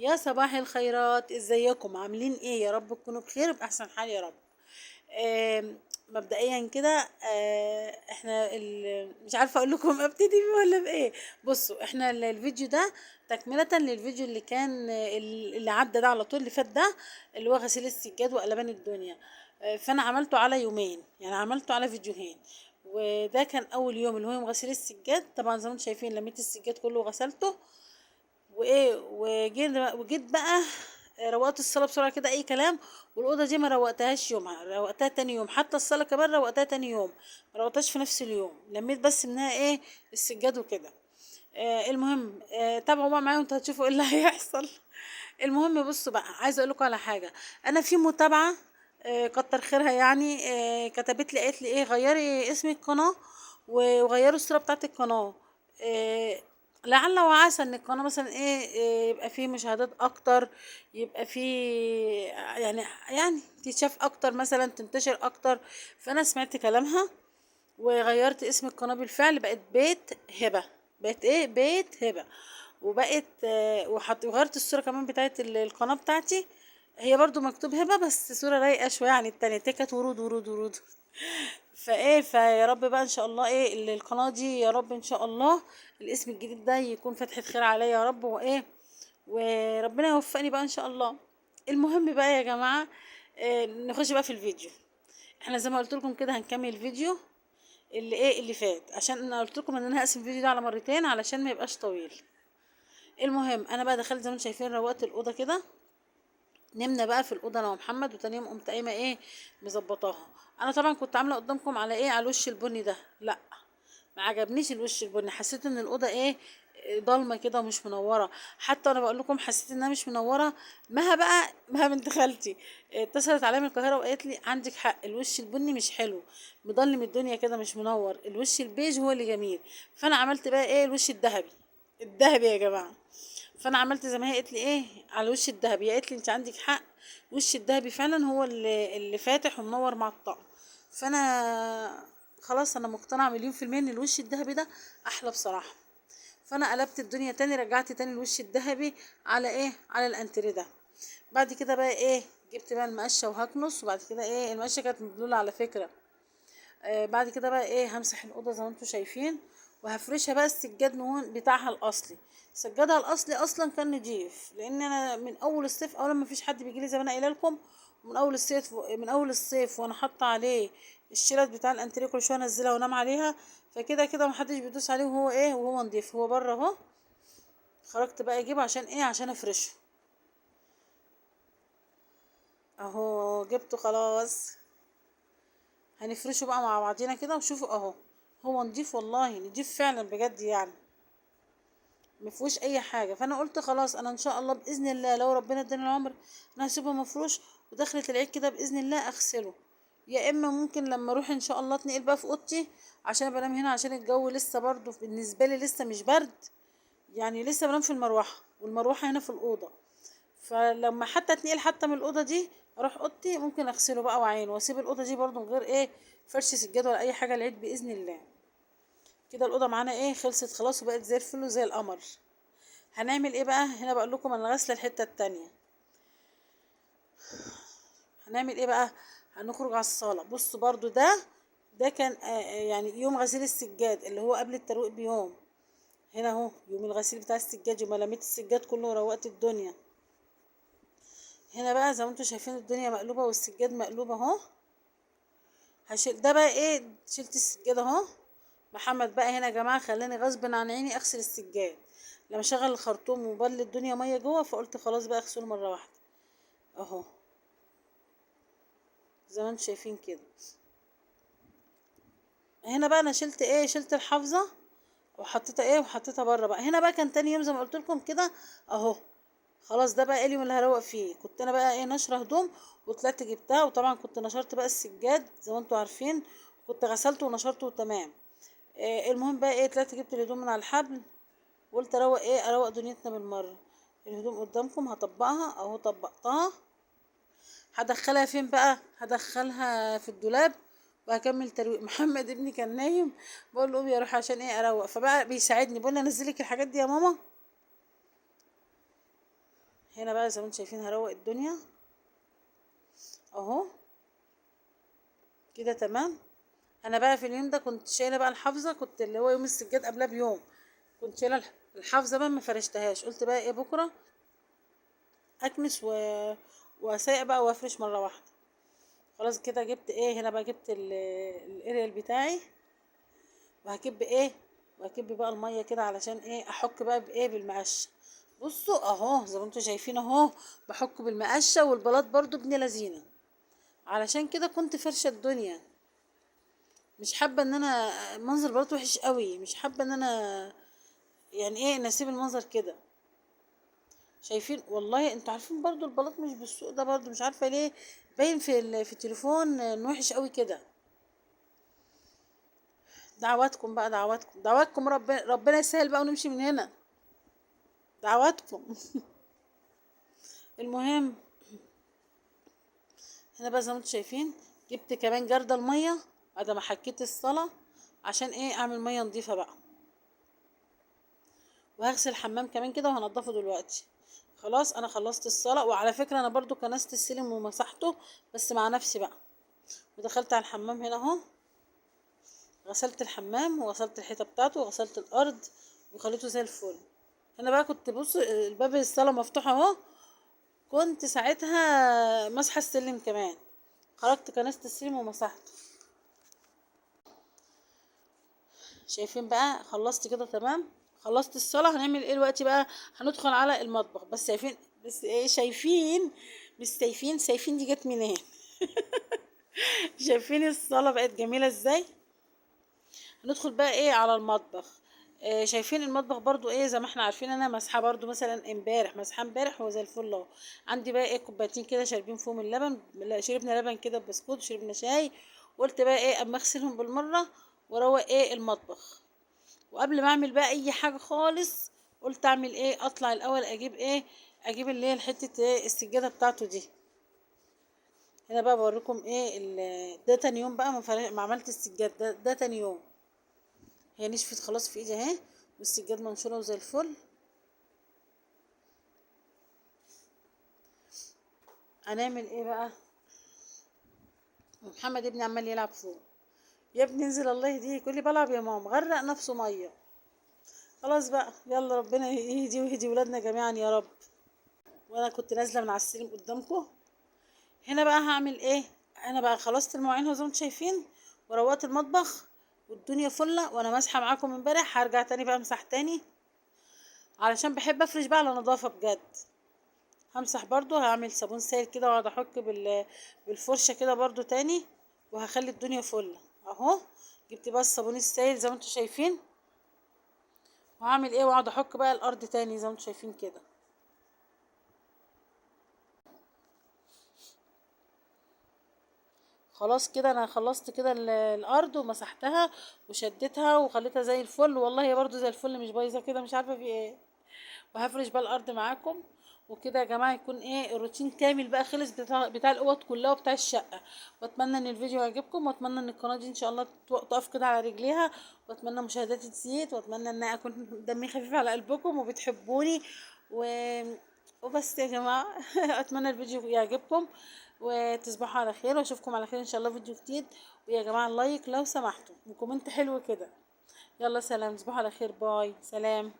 يا صباح الخيرات، ازيكم؟ عاملين ايه؟ يا رب تكونوا بخير بأحسن حال يا رب. مبدئيا كده، احنا مش عارفه اقول لكم ابتدي بيه ولا بايه. بصوا، احنا الفيديو ده تكمله للفيديو اللي كان اللي عدى ده على طول، اللي فات ده اللي هو غسيل السجاد وقلبان الدنيا. فانا عملته على يومين، يعني عملته على فيديوهين. وده كان اول يوم اللي هو يوم غسيل السجاد. طبعا زي ما انتم شايفين لميت السجاد كله وغسلته. وايه وجيت بقى، روقت الصاله بسرعه كده اي كلام. والاوضه دي ما روقتهاش يومها، روقتها تاني يوم. حتى الصاله كمان روقتها تاني يوم، ما روقتهاش في نفس اليوم. لميت بس منها ايه، السجاد وكده. المهم، تابعوا بقى معايا وانتوا هتشوفوا ايه اللي هيحصل. المهم بصوا بقى، عايزه اقول لكم على حاجه. انا في متابعه، كتر خيرها يعني، كتبت لي قالت لي ايه، غيري اسم القناه وغيروا الصوره بتاعت القناه. آه، لعل وعسى ان القناه مثلا ايه، يبقى فيه مشاهدات اكتر، يبقى فيه يعني تتشاف اكتر، مثلا تنتشر اكتر. فانا سمعت كلامها وغيرت اسم القناة بالفعل، بقت بيت هبة. بقت ايه، بيت هبة. وبقت وغيرت الصورة كمان بتاعت القناة بتاعتي. هي برضو مكتوب هبة بس صورة رايقة شوية عن التانية، كانت ورود ورود ورود. فيا رب بقى ان شاء الله ايه القناة دي، يا رب ان شاء الله الاسم الجديد ده يكون فتحة خير عليا يا رب، وايه وربنا يوفقني بقى ان شاء الله. المهم بقى يا جماعة، نخش بقى في الفيديو. احنا زي ما قلت لكم كده هنكمل الفيديو اللي ايه اللي فات، عشان انا قلت لكم ان انا هقسم الفيديو ده على مرتين علشان ما يبقاش طويل. المهم انا بقى دخلت زي ما انتم شايفين، روقت الاوضه كده. نمنا بقى في الاوضه انا ومحمد، وتاني يوم قمت قايمه ايه، مظبطاها. انا طبعا كنت عامله قدامكم على ايه، على الوش البني ده. لا، ما عجبنيش الوش البني، حسيت ان الاوضه ايه، ضلمه كده ومش منوره. حتى انا بقول لكم حسيت انها مش منوره. مها بنت خالتي اتصلت عليا من القاهره وقالت لي عندك حق، الوش البني مش حلو، مضلم الدنيا كده مش منور، الوش البيج هو اللي جميل. فانا عملت بقى ايه، الوش الذهبي. الذهبي يا جماعه. فانا عملت زي ما هي قالت لي ايه، على الوش الذهبي. هي قالت لي انت عندك حق، الوش الذهبي فعلا هو اللي فاتح ومنور مع الطقم. فانا خلاص انا مقتنعه مليون في الميه ان الوش الذهبي ده احلى بصراحه. فانا قلبت الدنيا تاني، رجعت تاني الوش الذهبي على ايه، على الانتريه ده. بعد كده بقى ايه، جبت بقى المقشه وهكنس. وبعد كده ايه، المقشه كانت مبلوله على فكره. بعد كده بقى ايه، همسح الاوضه زي ما انتم شايفين. وهفرشها بقى السجاد نهون بتاعها الاصلي. سجادها الاصلي اصلا كان نضيف، لان انا من اول الصيف، اولا ما فيش حد بيجي لي زي ما انا قايله لكم. من اول الصيف وانا حاطه عليه الشيلات بتاع الانتريه، كل شويه انزلها وانام عليها. فكده كده محدش بيدوس عليه، وهو ايه، وهو نضيف، هو بره اهو. خرجت بقى اجيبه عشان ايه، عشان افرشه. اهو جبته خلاص. هنفرشه بقى مع بعضينا كده وشوفوا اهو. هو نضيف والله، نضيف فعلا بجد يعني. مفيهوش اي حاجه. فانا قلت خلاص، انا ان شاء الله باذن الله لو ربنا اداني العمر، انا هسيبه مفروش. ودخلت العيد كده باذن الله اغسله. يا اما ممكن لما اروح ان شاء الله اتنقل بقى في اوضتي، عشان بنام هنا، عشان الجو لسه برضو بالنسبه لي لسه مش برد. يعني لسه بنام في المروحه، والمروحه هنا في الاوضه. فلما حتى اتنقل حتى من الاوضه دي، اروح اوضتي ممكن اغسله بقى وعينه، واسيب الاوضه دي برضو من غير ايه، فرش سجاد ولا اي حاجه العيد باذن الله. كده الاوضه معانا ايه، خلصت خلاص وبقت زي الفل وزي القمر. هنعمل ايه بقى، هنا بقول لكم انا غاسله الحته التانية. هنعمل ايه بقى، هنخرج على الصاله. بصوا برضو ده كان يعني يوم غسيل السجاد اللي هو قبل الترويق بيوم. هنا اهو يوم الغسيل بتاع السجاد، يوم ما لميت السجاد كله وروقت الدنيا. هنا بقى زي ما انتم شايفين الدنيا مقلوبه والسجاد مقلوبه اهو. هشيل ده بقى ايه، شلت السجاد اهو. محمد بقى هنا يا جماعه خلاني غصب عن عيني اغسل السجاد. لما شغل الخرطوم وبل الدنيا ميه جوه، فقلت خلاص بقى اغسله مره واحده. اهو زي ما انتم شايفين كده. هنا بقى انا شلت ايه، شلت الحافظه وحطيتها ايه، وحطيتها بره بقى. هنا بقى كان تاني يوم زي ما قلت لكم كده اهو. خلاص ده بقى اليوم اللي هروق فيه. كنت انا بقى ايه، نشره هدوم وطلعت جبتها. وطبعا كنت نشرت بقى السجاد زي ما انتم عارفين، كنت غسلته ونشرته تمام. المهم بقى ايه، طلعت جبت الهدوم من على الحبل. وقلت اروق ايه، اروق دنيتنا بالمره. الهدوم قدامكم هطبقها اهو، طبقتها. هدخلها فين بقى، هدخلها في الدولاب. وهكمل ترويق. محمد ابني كان نايم، بقول له قومي اروح عشان ايه اروق. فبقى بيساعدني، بقول له انزلك الحاجات دي يا ماما. هنا بقى زي ما انتم شايفين هروق الدنيا اهو كده تمام. انا بقى في اليوم ده كنت شايله بقى الحافظه، كنت اللي هو يوم السجاد قبلها بيوم كنت شايله الحافظه بقى ما فرشتهاش، قلت بقى ايه بكره اكنس واسيق بقى وافرش مره واحده. خلاص كده جبت ايه هنا بقى، جبت الاريال بتاعي وهكب ايه، وهكب بقى الميه كده علشان ايه احك بقى بايه بالمقشه. بصوا اهو زي ما انتم شايفين اهو بحك بالمقشه والبلاط برضو ابن لذينه. علشان كده كنت فرشه الدنيا، مش حابه ان انا منظر البلاط وحش قوي، مش حابه ان انا يعني ايه نسيب المنظر كده. شايفين والله انتوا عارفين برضو البلاط مش بالسوق ده برضو، مش عارفه ليه باين في التليفون انه وحش قوي كده. دعواتكم بقى، دعواتكم ربنا يسهل بقى ونمشي من هنا. دعواتكم. المهم هنا بقى زي ما انتم شايفين جبت كمان جردل الميه بعد ما حكيت الصلاه عشان ايه اعمل ميه نظيفه بقى، وهغسل الحمام كمان كده وهنضفه دلوقتي. خلاص انا خلصت الصلاه، وعلى فكره انا برضو كنست السلم ومسحته بس مع نفسي بقى، ودخلت على الحمام هنا اهو، غسلت الحمام وغسلت الحيطه بتاعته وغسلت الارض وخليته زي الفل. انا بقى كنت بص الباب الصاله مفتوح اهو، كنت ساعتها مسحه السلم كمان، خرجت كنست السلم ومسحته. شايفين بقى خلصت كده تمام، خلصت الصلاة. هنعمل ايه دلوقتي بقى؟ هندخل على المطبخ. بس شايفين، بس ايه شايفين، مش شايفين دي جت منين؟ شايفين الصلاة بقت جميلة ازاي؟ هندخل بقى ايه على المطبخ. شايفين المطبخ برضو ايه زي ما احنا عارفين، انا مسحه برضو مثلا امبارح، مسحه امبارح هو زي الفل اهو. عندي بقى ايه كوبايتين كده شاربين فيهم اللبن، لا شربنا لبن كده بسكوت وشربنا شاي. قلت بقى ايه اما اغسلهم بالمره واروق ايه المطبخ. وقبل ما اعمل بقى اي حاجه خالص قلت اعمل ايه، اطلع الاول اجيب ايه، اجيب اللي هي الحته ايه السجاده بتاعته دي. هنا بقى بوريكم ايه ده تاني يوم بقى ما عملت السجاد ده تاني يوم. هي نشفت خلاص في ايدي اهي، والسجاد منشوره وزي الفل. هنعمل ايه بقى؟ محمد ابني عمال يلعب فوق. يا ابني انزل الله يهديك، يقول لي بلعب يا ماما، غرق نفسه ميه. خلاص بقى يلا ربنا يهدي ويهدي ولادنا جميعا يا رب. وانا كنت نازله من على السلم قدامكم. هنا بقى هعمل ايه، انا بقى خلصت المواعين اهو زي ما انتم شايفين، وروقت المطبخ والدنيا فله، وانا ماسحه معاكم امبارح هرجع تاني بقى امسح تاني علشان بحب افرش بقى على نظافه بجد. همسح برضو، هعمل صابون سائل كده واقعد احك بالفرشه كده برضو تاني، وهخلي الدنيا فله اهو. جبت بقى الصابون السائل زي ما انتم شايفين، وهعمل ايه واقعد احك بقى الارض تاني زي ما انتم شايفين كده. خلاص كده انا خلصت كده الارض ومسحتها وشدتها وخليتها زي الفل، والله هي برضو زي الفل مش بايظه كده، مش عارفه في ايه. وهفرش بقى الارض معاكم وكده يا جماعه، يكون ايه الروتين كامل بقى خلص بتاع الاوض كلها وبتاع الشقه. واتمنى ان الفيديو يعجبكم، واتمنى ان القناه دي ان شاء الله تقف كده على رجليها، واتمنى مشاهداتي تزيد، واتمنى ان أنا اكون دمي خفيف على قلبكم وبتحبوني و... وبس يا جماعه. اتمنى الفيديو يعجبكم وتصبحوا على خير، واشوفكم على خير ان شاء الله فيديو جديد. ويا جماعه اللايك لو سمحتوا وكومنت حلو كده. يلا سلام، تصبحوا على خير، باي، سلام.